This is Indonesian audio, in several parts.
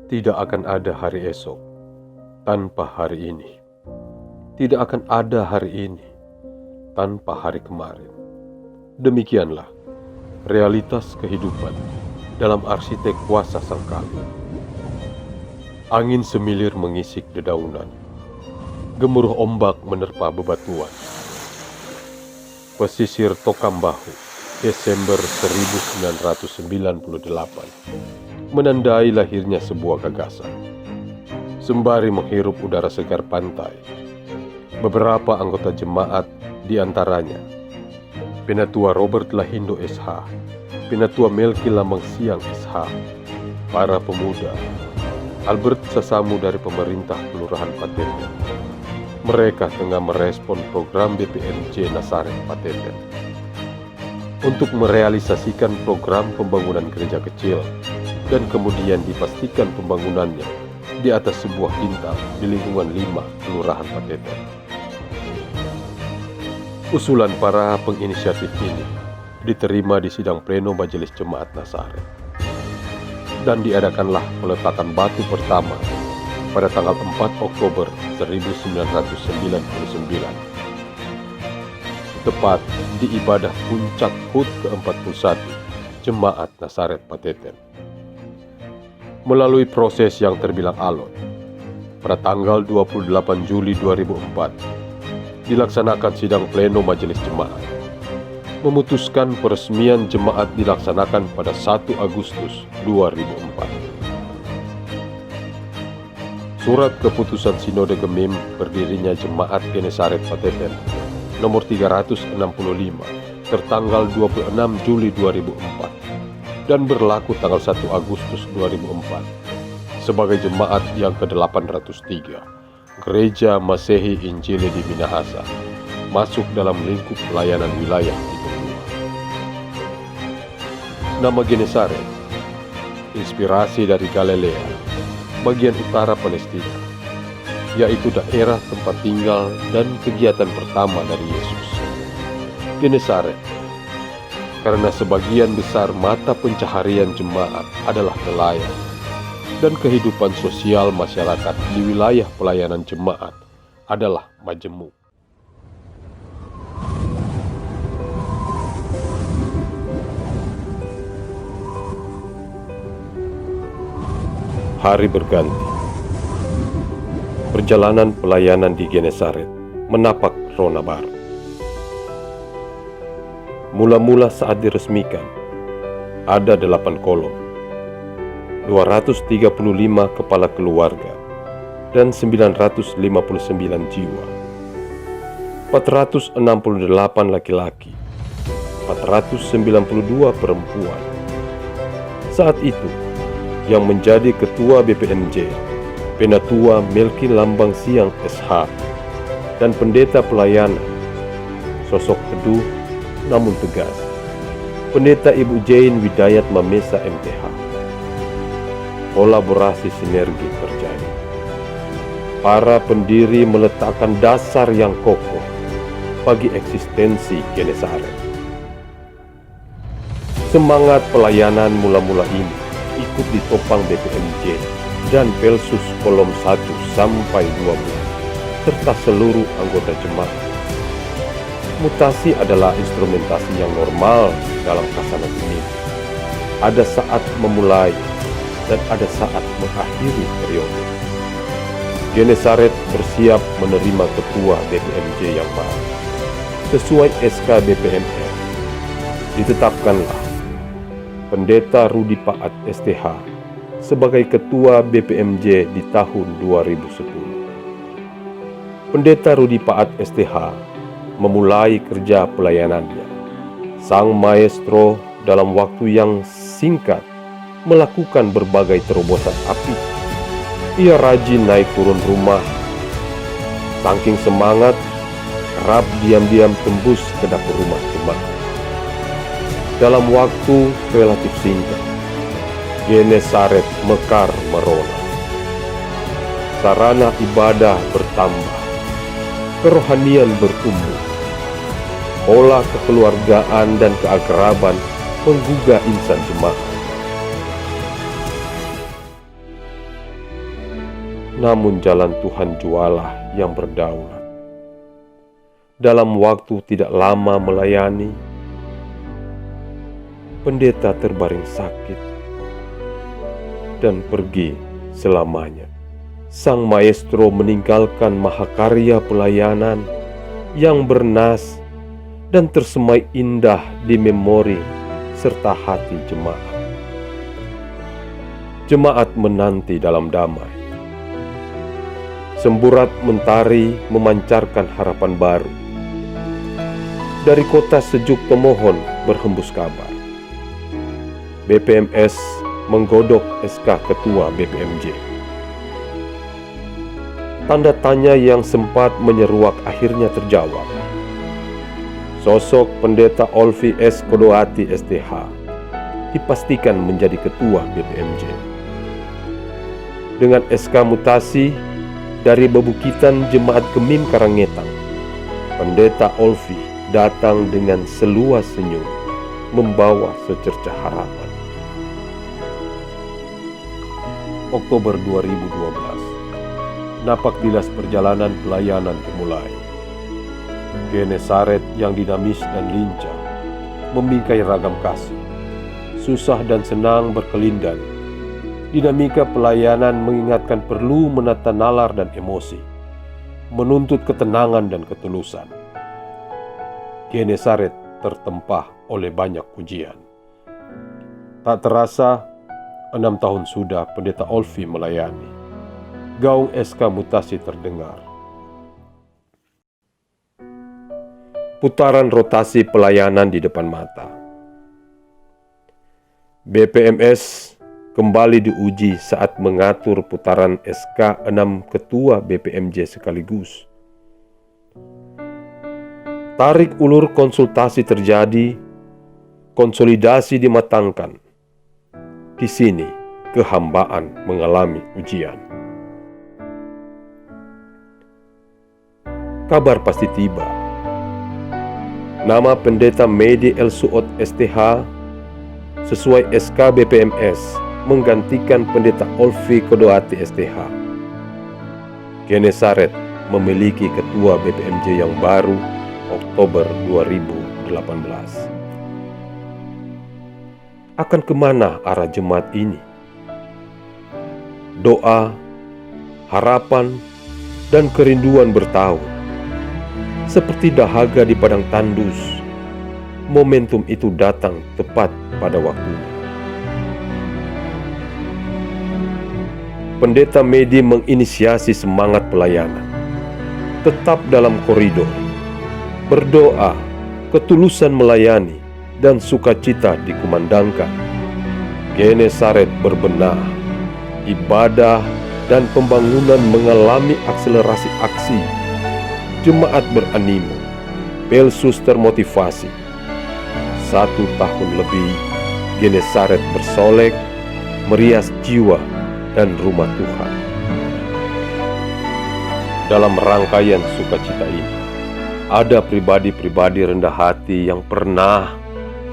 Tidak akan ada hari esok tanpa hari ini. Tidak akan ada hari ini tanpa hari kemarin. Demikianlah realitas kehidupan dalam arsitek kuasa sang kali. Angin semilir mengisik dedaunan. Gemuruh ombak menerpa bebatuan. Pesisir Tokambahu, Desember 1998, menandai lahirnya sebuah gagasan. Sembari menghirup udara segar pantai, beberapa anggota jemaat, diantaranya Penatua Robert Lahindo SH, Penatua Melki Lambang Siang SH, para pemuda, Albert Sasamu dari pemerintah Kelurahan Pateten. Mereka tengah merespon program BPMJ Nasaret Pateten untuk merealisasikan program pembangunan gereja kecil dan kemudian dipastikan pembangunannya di atas sebuah bintang di lingkungan 5 Kelurahan Pateten. Usulan para penginisiatif ini diterima di sidang pleno Majelis Jemaat Nasaret dan diadakanlah peletakan batu pertama pada tanggal 4 Oktober 1999, tepat di ibadah puncak HUT ke-41 Jemaat Nasaret Pateten. Melalui proses yang terbilang alot, pada tanggal 28 Juli 2004 dilaksanakan sidang pleno Majelis Jemaat, memutuskan peresmian jemaat dilaksanakan pada 1 Agustus 2004. Surat keputusan Sinode Gemim berdirinya Jemaat Genesaret Pateten nomor 365 tertanggal 26 Juli 2004 dan berlaku tanggal 1 Agustus 2004 sebagai jemaat yang ke-803 Gereja Masehi Injili di Minahasa masuk dalam lingkup pelayanan wilayah di Papua. Nama Genesaret inspirasi dari Galilea, bagian utara Palestina, yaitu daerah tempat tinggal dan kegiatan pertama dari Yesus. Genesaret, karena sebagian besar mata pencaharian jemaat adalah nelayan, dan kehidupan sosial masyarakat di wilayah pelayanan jemaat adalah majemuk. Hari berganti. Perjalanan pelayanan di Genesaret menapak rona baru. Mula-mula saat diresmikan, ada 8 kolom, 235 kepala keluarga, dan 959 jiwa. 468 laki-laki, 492 perempuan. Saat itu, yang menjadi ketua BPMJ, Penatua Melki Lambang Siang SH, dan pendeta pelayanan, sosok teduh namun tegas, Pendeta Ibu Jane Widayat Mamesa MTH. Kolaborasi sinergi terjadi. Para pendiri meletakkan dasar yang kokoh bagi eksistensi Genesaret. Semangat pelayanan mula-mula ini ikut ditopang BPMJ dan Pelsus kolom 1 sampai 12 serta seluruh anggota jemaat. Mutasi adalah instrumentasi yang normal dalam kasanah ini. Ada saat memulai dan ada saat mengakhiri periode. Genesaret bersiap menerima ketua BPMJ yang baru. Sesuai SK BPMR, ditetapkanlah Pendeta Rudi Paat STH sebagai ketua BPMJ di tahun 2010. Pendeta Rudi Paat STH memulai kerja pelayanannya. Sang maestro dalam waktu yang singkat melakukan berbagai terobosan apik. Ia rajin naik turun rumah. Saking semangat, kerap diam-diam tembus ke dapur rumah jemaat. Dalam waktu relatif singkat, Genesaret mekar merona. Sarana ibadah bertambah, kerohanian bertumbuh, pola kekeluargaan dan keakraban menggugah insan jemaat. namun jalan Tuhan jualah yang berdaulat. Dalam waktu tidak lama melayani, pendeta terbaring sakit dan pergi selamanya. Sang maestro meninggalkan mahakarya pelayanan yang bernas dan tersemai indah di memori serta hati jemaat. Jemaat menanti dalam damai. Semburat mentari memancarkan harapan baru. Dari kota sejuk pemohon berhembus kabar. BPMS menggodok SK Ketua BPMJ. Tanda tanya yang sempat menyeruak akhirnya terjawab. Sosok Pendeta Olvi S. Kodoati STH dipastikan menjadi Ketua BPMJ. Dengan SK mutasi dari bebukitan Jemaat Gemim Karangetang, Pendeta Olvi datang dengan seluas senyum, membawa secercah harapan. Oktober 2012, napak tilas perjalanan pelayanan dimulai. Genesaret yang dinamis dan lincah, membingkai ragam kasih, susah dan senang berkelindan. Dinamika pelayanan mengingatkan perlu menata nalar dan emosi, menuntut ketenangan dan ketulusan. Genesaret tertempah oleh banyak pujian. Tak terasa, 6 tahun sudah Pendeta Olvi melayani. Gaung SK mutasi terdengar. Putaran rotasi pelayanan di depan mata. BPMS kembali diuji saat mengatur putaran SK 6 Ketua BPMJ sekaligus. Tarik ulur konsultasi terjadi, konsolidasi dimatangkan. Di sini, kehambaan mengalami ujian. Kabar pasti tiba. Nama Pendeta Medi El Suot STH sesuai SK BPMS menggantikan Pendeta Olvi Kodoati STH. Genesaret memiliki Ketua BPMJ yang baru Oktober 2018. Akan kemana arah jemaat ini? Doa, harapan, dan kerinduan bertahun. Seperti dahaga di padang tandus, momentum itu datang tepat pada waktunya. Pendeta Medi menginisiasi semangat pelayanan. Tetap dalam koridor, berdoa, ketulusan melayani, dan sukacita dikumandangkan. Genesaret berbenah, ibadah dan pembangunan mengalami akselerasi aksi. Jemaat beranimo, Pelsus termotivasi. 1 tahun lebih, Genesaret bersolek, merias jiwa dan rumah Tuhan. Dalam rangkaian sukacita ini, ada pribadi-pribadi rendah hati yang pernah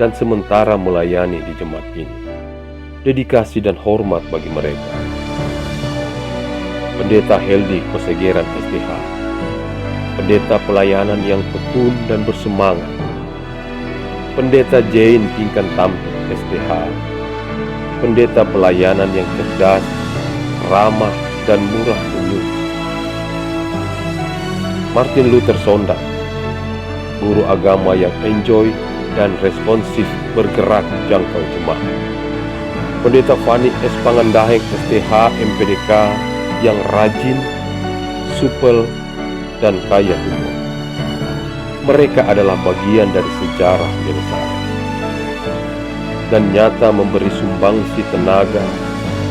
dan sementara melayani di jemaat ini. Dedikasi dan hormat bagi mereka. Pendeta Heldi Kosegeran STH, pendeta pelayanan yang tekun dan bersemangat. Pendeta Jane Tingkan Tampil STH, pendeta pelayanan yang cerdas, ramah, dan murah senyum. Martin Luther Sondag, guru agama yang enjoy dan responsif bergerak jangkau jemaat. Pendeta Fani S. Pangandaheng STH MPDK yang rajin, supel, dan kaya humor. Mereka adalah bagian dari sejarah Genesaret dan nyata memberi sumbangsi tenaga,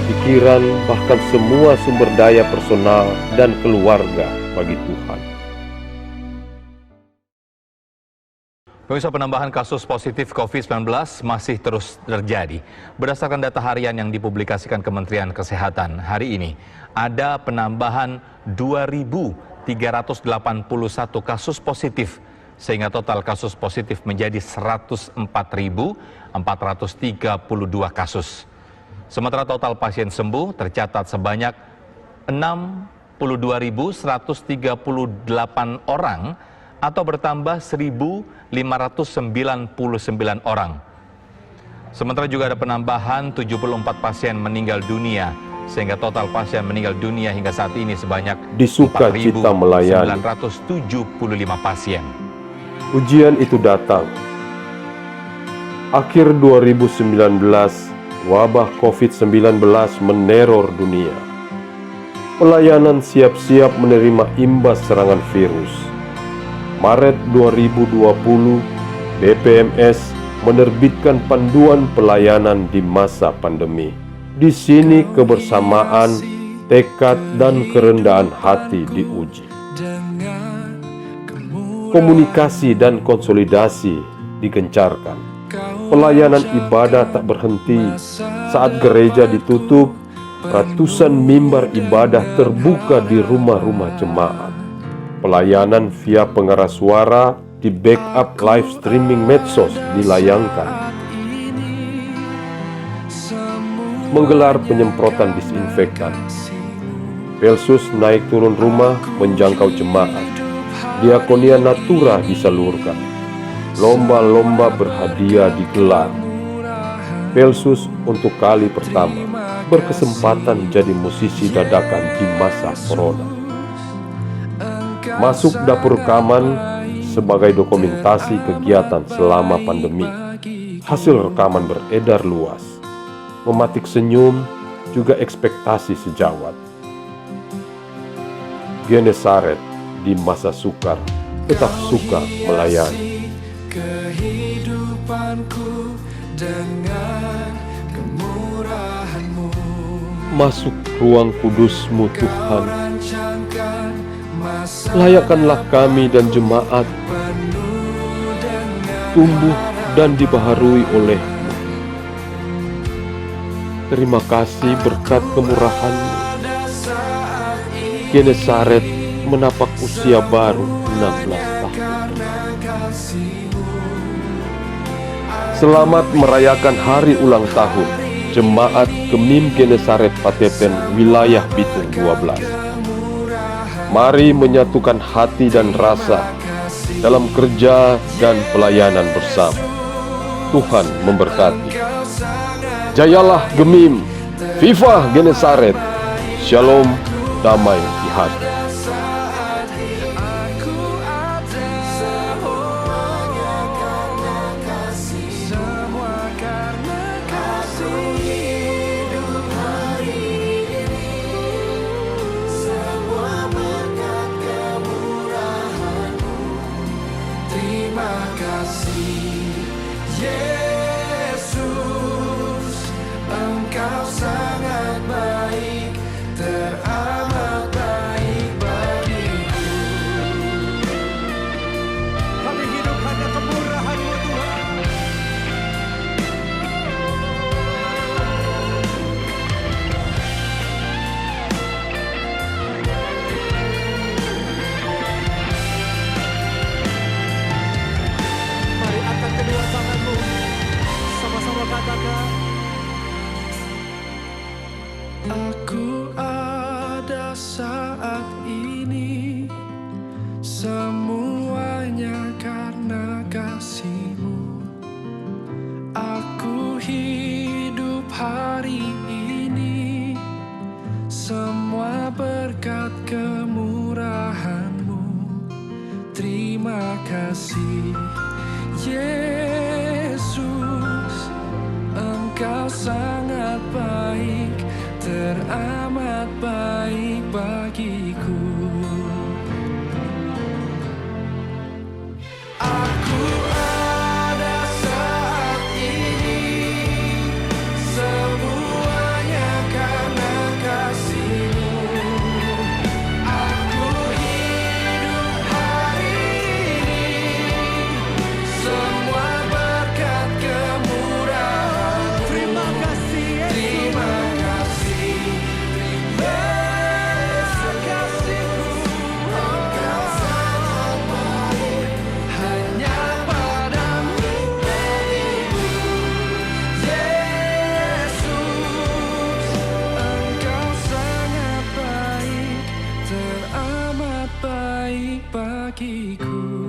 pikiran, bahkan semua sumber daya personal dan keluarga bagi Tuhan. Pemirsa, penambahan kasus positif COVID-19 masih terus terjadi. Berdasarkan data harian yang dipublikasikan Kementerian Kesehatan hari ini, ada penambahan 2.381 kasus positif, sehingga total kasus positif menjadi 104.432 kasus. Sementara total pasien sembuh tercatat sebanyak 62.138 orang atau bertambah 1.599 orang. Sementara juga ada penambahan 74 pasien meninggal dunia, sehingga total pasien meninggal dunia hingga saat ini sebanyak Di sukacita melayani. 4.975 pasien. Ujian itu datang. Akhir 2019, wabah COVID-19 meneror dunia. Pelayanan siap-siap menerima imbas serangan virus. Maret 2020, BPMS menerbitkan panduan pelayanan di masa pandemi. Di sini kebersamaan, tekad, dan kerendahan hati diuji. Komunikasi dan konsolidasi digencarkan. Pelayanan ibadah tak berhenti. Saat gereja ditutup, ratusan mimbar ibadah terbuka di rumah-rumah jemaat. Pelayanan via pengeras suara di backup live streaming medsos dilayangkan. Menggelar penyemprotan disinfektan. Pelsus naik turun rumah menjangkau jemaat. Diakonia Natura disalurkan. Lomba-lomba berhadiah digelar. Pelsus untuk kali pertama berkesempatan jadi musisi dadakan di masa corona. Masuk dapur rekaman sebagai dokumentasi kegiatan selama pandemi. Hasil rekaman beredar luas. Mematik senyum, juga ekspektasi sejawat. Genesaret di masa sukar tetap suka melayani. Kehidupanku dengan kemurahan-Mu. Masuk ruang kudus-Mu Tuhan. Layakkanlah kami dan jemaat tumbuh dan dibaharui oleh-Mu. Terima kasih berkat kemurahan-Mu. Genesaret menapak usia baru 16 tahun. Selamat merayakan hari ulang tahun Jemaat Gemim Genesaret Patepen Wilayah Bitung 12. Mari menyatukan hati dan rasa dalam kerja dan pelayanan bersama. Tuhan memberkati. Jayalah Gemim, Viva Genesaret, Shalom, damai di hati. Terima kasih Yesus, Engkau sangat baik, teramat baik bagiku. Kami hidup hanya kemurahan-Mu Tuhan. Mari angkat kedua tanganmu, sama-sama katakan. Aku ada saat ini, semuanya karena kasih-Mu. Aku hidup hari ini, semua berkat kemurahan-Mu. Terima kasih Yesus, Engkau sangat baik, teramat baik bagiku. Aku ada saat ini, semua ku